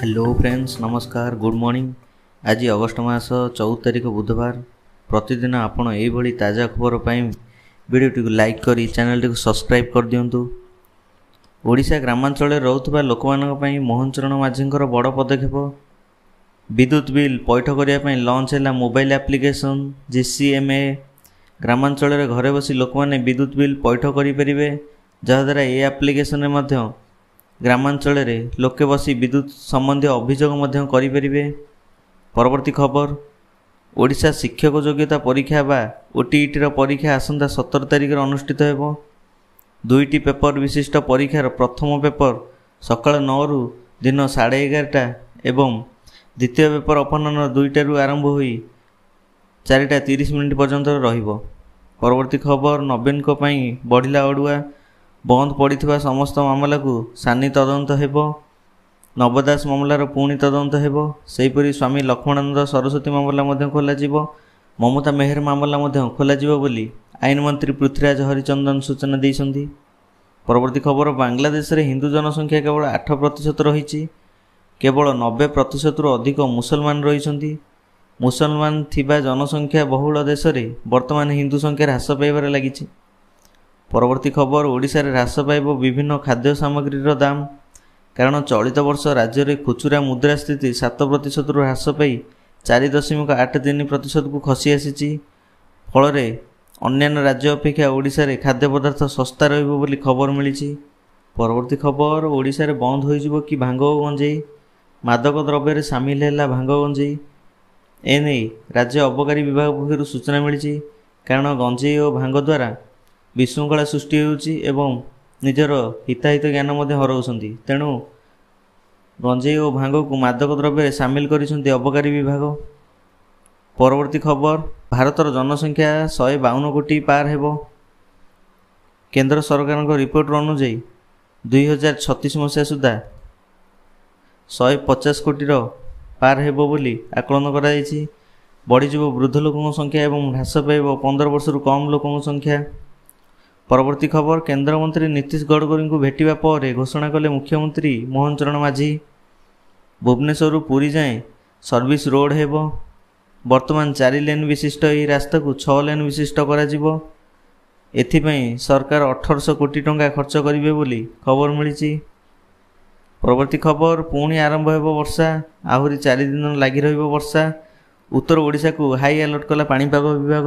Hello friends, नमस्कार, good morning. आज August मास 14 तारिख बुधवार। प्रतिदिन आपण यही ताजा खबर वीडियोटी को लाइक करी चैनल को सब्सक्राइब कर दिंतु। ओडिशा ग्रामांचल रोकथुवा लोक मोहन चरण माझी बड़ पदक्षेप। विद्युत बिल पैठ करने लॉन्च है मोबाइल एप्लिकेशन JCMA। ग्रामांचल घरे बसी लोक मैंने विद्युत बिल पैठ करेंगे, जहाद्वारा ये एप्लिकेशन ग्रामांचल लोके बसी विद्युत संबंधी अभियोग करेंगे। परवर्ती खबर, ओडिशा शिक्षक योग्यता परीक्षा बा OTET परीक्षा आसंता 17 तारिख अनुष्ठित हो। 2टी पेपर विशिष्ट परीक्षार प्रथम पेपर सकाळ 9 रु दिन 11:30 एवं द्वितीय पेपर अपराह्न 2टारू आरंभ हो 4:30 पर्यंत रहिबो। परवर्ती खबर, नवीन को पई बढ़िला अड़ुआ। बंद पड़ा समस्त मामला को सानी तदंत हेबो। नवदास मामलार पुणी तदंत हेबो। सेहीपरि स्वामी लक्ष्मणानंद सरस्वती मामला खोल। ममता मेहर मामला खोल बोली आईन मंत्री पृथ्वीराज हरिचंदन सूचना देइछन्ति। परवर्ती खबर, बांग्लादेश रे हिंदू जनसंख्या केवल 8% रही। केवल 90% रु अधिक मुसलमान रही। मुसलमान थिबा जनसंख्या बहुल देश में वर्तमान हिंदू संख्या ह्रास पाइबार लगी। परवर्ती खबर, ओडिशा रे ह्रास पाइब विभिन्न खाद्य सामग्रीर दाम। कारण चलित वर्ष राज्य में खुचुरा मुद्रा स्थिति 7% रु ह्रास पाई 4.83% को खसी आसी। फल अन्य राज्य अपेक्षा ओडिशा रे खाद्य पदार्थ सस्ता रहिबो बोली खबर मिली। परवर्ती खबर, ओडिशा रे बंद हो कि भांग और गंजेई। मादक द्रव्य सामिल है भांग गंजेई। एने राज्य अबकारी विभाग पक्षर सूचना मिली। कारण गंजेई और भांग द्वारा विशृंखला सृष्टि होउछि एवं निजर हिताहित ज्ञान हराउछन्ति। तेणु गंजेई और भांग को मादक द्रव्य सामिल करिसेंति अबकारी विभाग। परवर्ती खबर, भारतर जनसंख्या 152 कोटी पार हेबो। केंद्र सरकार रिपोर्ट अनुसार 2036 मसीहा सुधा 150 कोटी पार हेबो बोली आकलन कराଯାଇଛି। बढ़ीजिवो वृद्ध लोकों संख्या एवं ह्रास पाइब 15 वर्ष कम लोकों संख्या। परवर्ती खबर, केंद्र मंत्री नीतीश गडकरी को भेटिबा पर घोषणा कले मुख्यमंत्री मोहन चरण माझी। भुवनेश्वर पुरी जाए सर्विस रोड हेबो। वर्तमान 4 लेन विशिष्ट यह रास्ता को 6 लेन विशिष्ट करा जिवो। एथिपई सरकार 1800 कोटी टंका खर्च करिवे बोली खबर मिली। परवर्ती खबर, पुणी आरंभ हेबो वर्षा। आहुरी 4 दिन लगी रहिबो वर्षा। उत्तर ओडिशा को हाई अलर्ट कला पाणीपाग विभाग।